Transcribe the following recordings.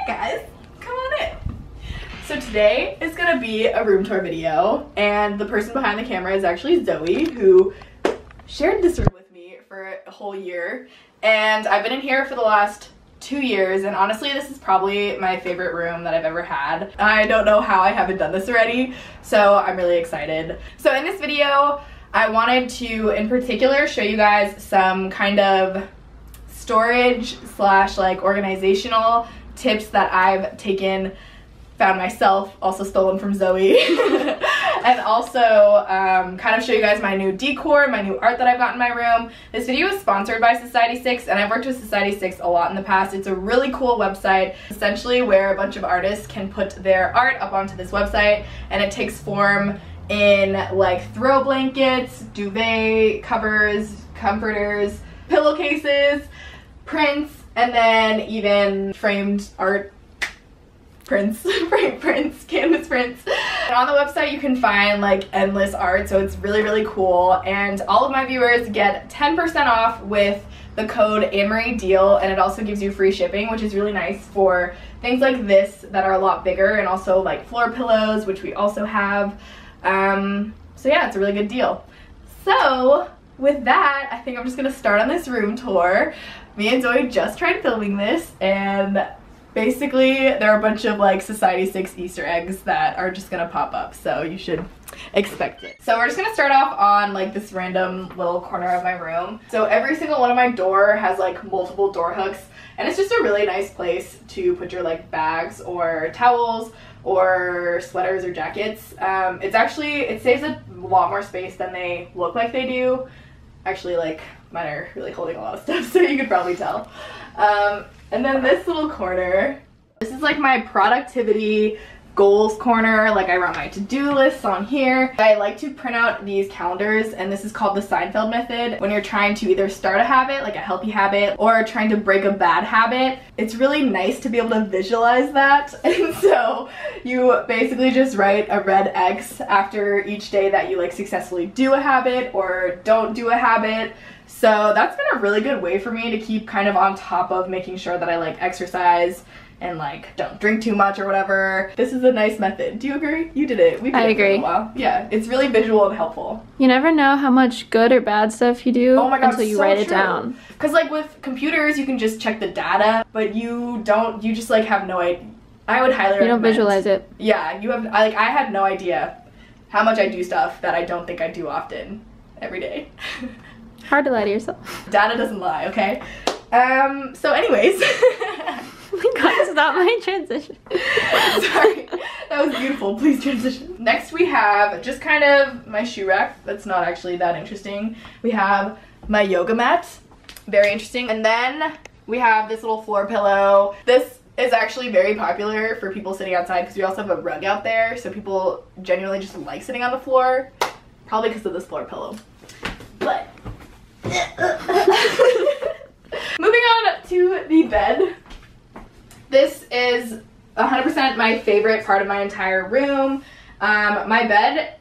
guys, come on in. So today is gonna be a room tour video, and the person behind the camera is actually Zoe, who shared this room with me for a whole year. And I've been in here for the last 2 years, and honestly this is probably my favorite room that I've ever had. I don't know how I haven't done this already, so I'm really excited. So in this video, I wanted to, in particular, show you guys some kind of storage slash like organizational tips that I've found myself, also stolen from Zoe, and also kind of show you guys my new decor, my new art that I've got in my room. This video is sponsored by Society 6, and I've worked with Society 6 a lot in the past. It's a really cool website, essentially where a bunch of artists can put their art up onto this website, and it takes form in like throw blankets, duvet covers, comforters, pillowcases, prints, and then even framed art prints, frame prints, canvas prints. And on the website you can find like endless art, so it's really, really cool. And all of my viewers get 10% off with the code AnnemaRieDeal, and it also gives you free shipping, which is really nice for things like this that are a lot bigger, and also like floor pillows, which we also have. So yeah, it's a really good deal. So with that, I think I'm just gonna start on this room tour. Me and Zoe just tried filming this, and basically there are a bunch of like Society 6 Easter eggs that are just gonna pop up, so you should expect it. So we're just gonna start off on like this random little corner of my room. So every single one of my door has like multiple door hooks, and it's just a really nice place to put your like bags or towels or sweaters or jackets. It saves a lot more space than they look like they do. Actually, like, mine are really holding a lot of stuff, so you could probably tell. And then this little corner, this is like my productivity goals corner. Like, I write my to-do lists on here. I like to print out these calendars, and this is called the Seinfeld method. When you're trying to either start a habit, like a healthy habit, or trying to break a bad habit, it's really nice to be able to visualize that. And so you basically just write a red X after each day that you like successfully do a habit or don't do a habit. So that's been a really good way for me to keep kind of on top of making sure that I like exercise and like don't drink too much or whatever. This is a nice method. Do you agree? You did it. We did it for a while. Yeah, it's really visual and helpful. You never know how much good or bad stuff you do until you write it down. Because like with computers, you can just check the data, but you just like have no idea. I would highly recommend. You don't visualize it. Yeah, I had no idea how much I do stuff that I don't think I do often every day. Hard to lie to yourself. Data doesn't lie, okay? So anyways. We gotta stop my transition. Sorry, that was beautiful. Please transition. Next we have just kind of my shoe rack. That's not actually that interesting. We have my yoga mat. Very interesting. And then we have this little floor pillow. This is actually very popular for people sitting outside because we also have a rug out there, so people genuinely just like sitting on the floor. Probably because of this floor pillow. But moving on to the bed. This is 100% my favorite part of my entire room. My bed,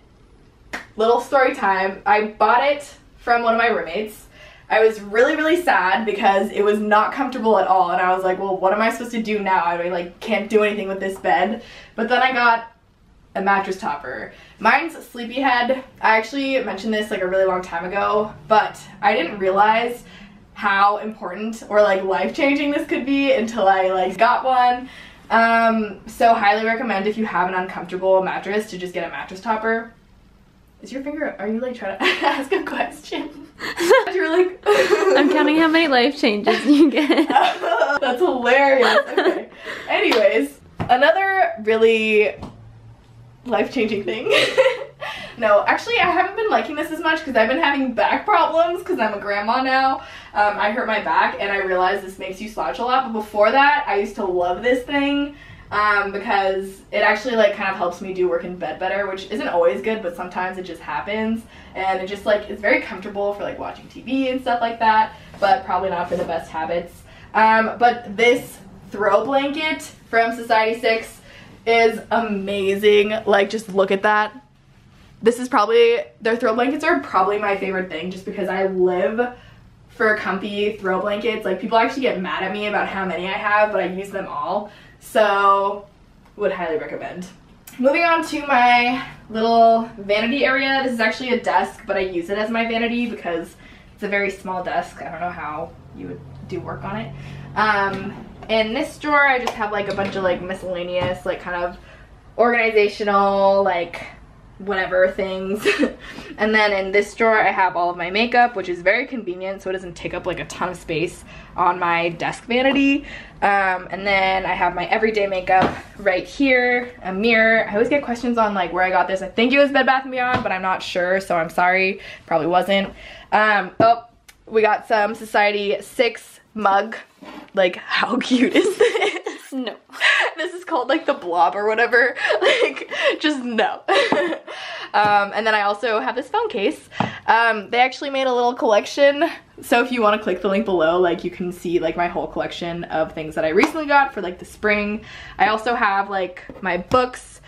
little story time, I bought it from one of my roommates. I was really, really sad because it was not comfortable at all, and I was like, well, what am I supposed to do now? I like can't do anything with this bed. But then I got a mattress topper. Mine's Sleepyhead. I actually mentioned this like a really long time ago, but I didn't realize how important or like life-changing this could be until I like got one. So highly recommend if you have an uncomfortable mattress to just get a mattress topper. Is your finger, are you like trying to ask a question? You're like I'm counting how many life changes you get. That's hilarious. Okay. Anyways, another really life-changing thing. No, actually I haven't been liking this as much because I've been having back problems because I'm a grandma now. I hurt my back and I realized this makes you slouch a lot, but before that I used to love this thing because it actually like kind of helps me do work in bed better, which isn't always good, but sometimes it just happens, and it just like is very comfortable for like watching TV and stuff like that, but probably not for the best habits. But this throw blanket from Society 6 is amazing. Like, just look at that. This is probably, their throw blankets are probably my favorite thing just because I live for comfy throw blankets. Like, people actually get mad at me about how many I have, but I use them all. So, would highly recommend. Moving on to my little vanity area. This is actually a desk, but I use it as my vanity because it's a very small desk. I don't know how you would do work on it. In this drawer, I just have like a bunch of like miscellaneous, like kind of organizational, like whatever things. And then in this drawer, I have all of my makeup, which is very convenient, so it doesn't take up like a ton of space on my desk vanity. And then I have my everyday makeup right here, a mirror. I always get questions on like where I got this. I think it was Bed Bath & Beyond, but I'm not sure, so I'm sorry. Probably wasn't. Oh, we got some Society 6 mug. Like, how cute is this? No. This is called like the Blob or whatever. Like, just no. And then I also have this phone case. They actually made a little collection. So if you want to click the link below, like you can see like my whole collection of things that I recently got for like the spring. I also have like my books.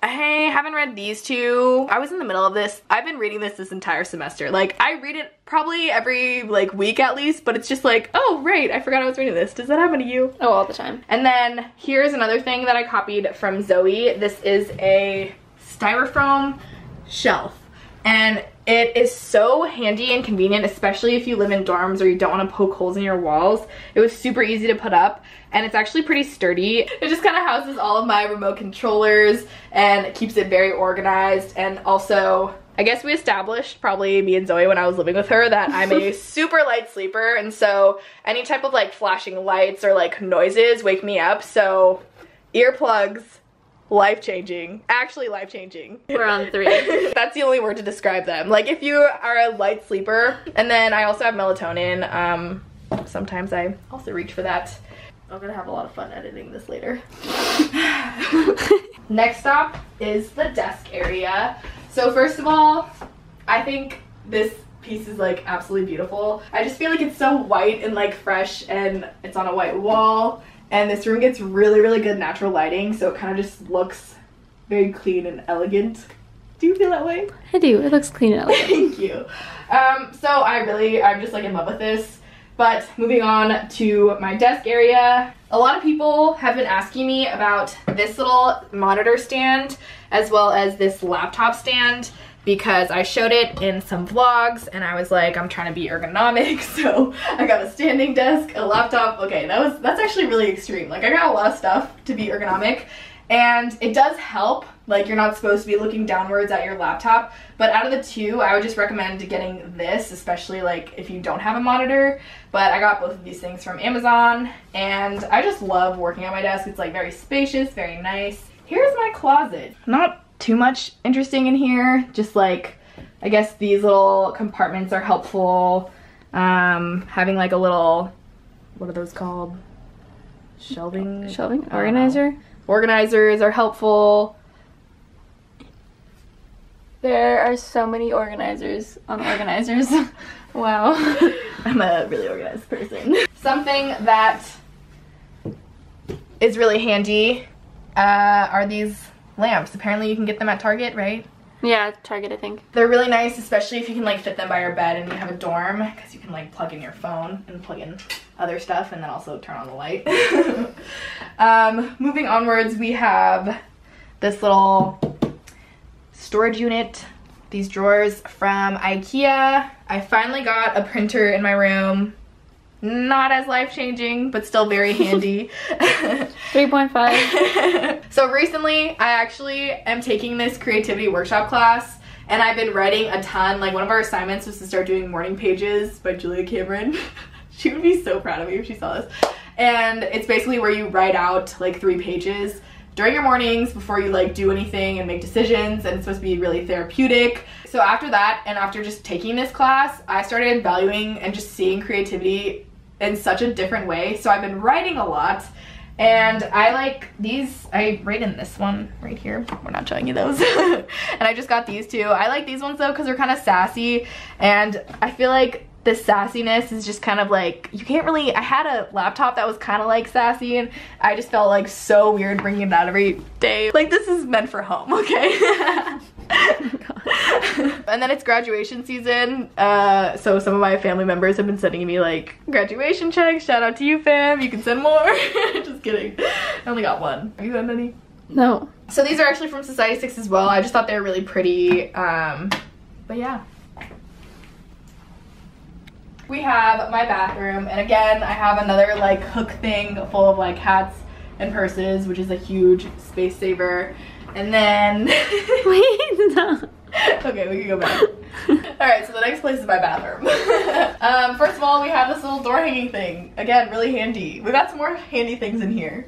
I haven't read these two. I was in the middle of this. I've been reading this entire semester. Like, I read it probably every like week at least, but it's just like, oh right, I forgot I was reading this. Does that happen to you? Oh, all the time. And then here's another thing that I copied from Zoe. This is a styrofoam shelf. And it is so handy and convenient, especially if you live in dorms or you don't want to poke holes in your walls. It was super easy to put up, and it's actually pretty sturdy. It just kind of houses all of my remote controllers and keeps it very organized. And also, I guess we established, probably me and Zoe when I was living with her, that I'm a super light sleeper, and so any type of like flashing lights or like noises wake me up. So earplugs, life-changing. Actually life-changing. We're on 3. That's the only word to describe them. Like, if you are a light sleeper. And then I also have melatonin. Sometimes I also reach for that. I'm gonna have a lot of fun editing this later. Next stop is the desk area. So first of all, I think this piece is like absolutely beautiful. I just feel like it's so white and like fresh, and it's on a white wall. And this room gets really, really good natural lighting, so it kind of just looks very clean and elegant. Do you feel that way? I do. It looks clean and elegant. Thank you. So I'm just like in love with this. But moving on to my desk area, a lot of people have been asking me about this little monitor stand as well as this laptop stand, because I showed it in some vlogs and I was like, I'm trying to be ergonomic, so I got a standing desk, a laptop. Okay, that's actually really extreme. Like, I got a lot of stuff to be ergonomic, and it does help. Like, you're not supposed to be looking downwards at your laptop, but out of the two, I would just recommend getting this, especially like if you don't have a monitor. But I got both of these things from Amazon, and I just love working at my desk. It's like very spacious, very nice. Here's my closet. Not too much interesting in here, just like, I guess these little compartments are helpful. Having like a little, what are those called? Shelving? Organizer? Organizers are helpful. There are so many organizers on organizers. Wow. I'm a really organized person. Something that is really handy are these lamps. Apparently you can get them at Target, right? Yeah, Target, I think. They're really nice, especially if you can like fit them by your bed and you have a dorm, because you can like plug in your phone and plug in other stuff and then also turn on the light. Moving onwards, we have this little storage unit, these drawers from IKEA. I finally got a printer in my room. Not as life-changing, but still very handy. 3.5. So recently, I actually am taking this creativity workshop class, and I've been writing a ton. Like, one of our assignments was to start doing morning pages by Julia Cameron. She would be so proud of me if she saw this. And it's basically where you write out like 3 pages during your mornings before you like do anything and make decisions, and it's supposed to be really therapeutic. So after that, and after just taking this class, I started valuing and just seeing creativity in such a different way. So I've been writing a lot, and I like these. I write in this one right here. We're not showing you those. And I just got these two. I like these ones though because they're kind of sassy, and I feel like the sassiness is just kind of like, you can't really, I had a laptop that was kind of like sassy, and I just felt like so weird bringing it out every day. Like, this is meant for home, okay? And then it's graduation season, so some of my family members have been sending me like graduation checks. Shout out to you, fam. You can send more. Just kidding. I only got one. Have you sent any? No. So these are actually from Society 6 as well. I just thought they were really pretty. But yeah. We have my bathroom, and again, I have another like hook thing full of like hats and purses, which is a huge space saver. And then Wait, no. Okay, we can go back. Alright, so the next place is my bathroom. First of all, we have this little door hanging thing. Again, really handy. We got some more handy things in here.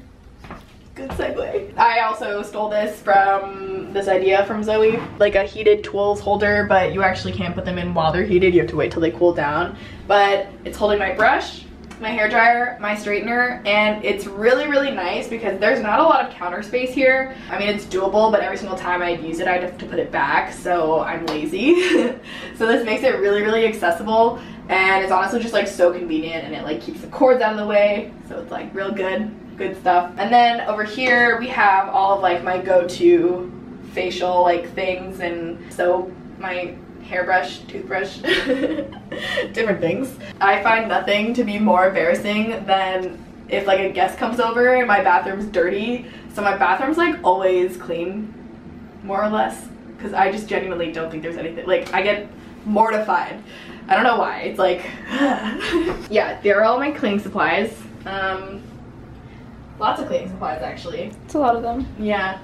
Good segue. I also stole this from this idea from Zoe. Like a heated tools holder, but you actually can't put them in while they're heated. You have to wait till they cool down. But it's holding my brush, my hair dryer, my straightener, and it's really, really nice because there's not a lot of counter space here. I mean, it's doable, but every single time I'd use it, I'd have to put it back, so I'm lazy. So this makes it really, really accessible, and it's honestly just like so convenient, and it like keeps the cords out of the way, so it's like real good stuff. And then over here, we have all of like my go-to facial like things, and soap, my hairbrush, toothbrush, different things. I find nothing to be more embarrassing than if like a guest comes over and my bathroom's dirty. So my bathroom's like always clean, more or less, because I just genuinely don't think there's anything, like I get mortified. I don't know why, it's like, yeah, there are all my cleaning supplies. Lots of cleaning supplies actually. It's a lot of them. Yeah.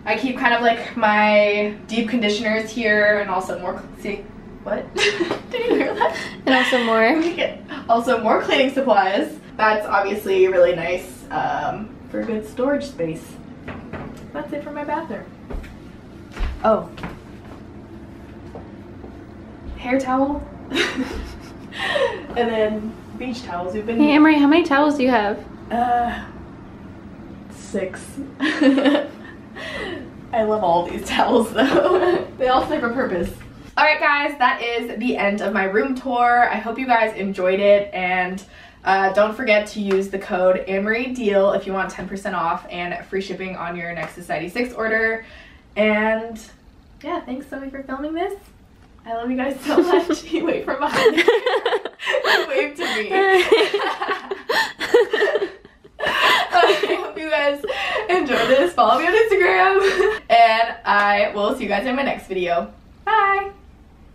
I keep kind of like my deep conditioners here, and also more, see, what? Did you hear that? And also more. Also more cleaning supplies. That's obviously really nice for good storage space. That's it for my bathroom. Oh. Hair towel. And then beach towels. We've been. Hey, Anne-Marie, how many towels do you have? 6. I love all these towels though. They all serve a purpose. Alright guys, that is the end of my room tour. I hope you guys enjoyed it, and don't forget to use the code AnnemarieDeal if you want 10% off and free shipping on your next Society 6 order. And yeah, thanks Zoe for filming this. I love you guys so much. You wait from behind. You wave to me. I hope you guys enjoyed this. Follow me on Instagram. And I will see you guys in my next video. Bye!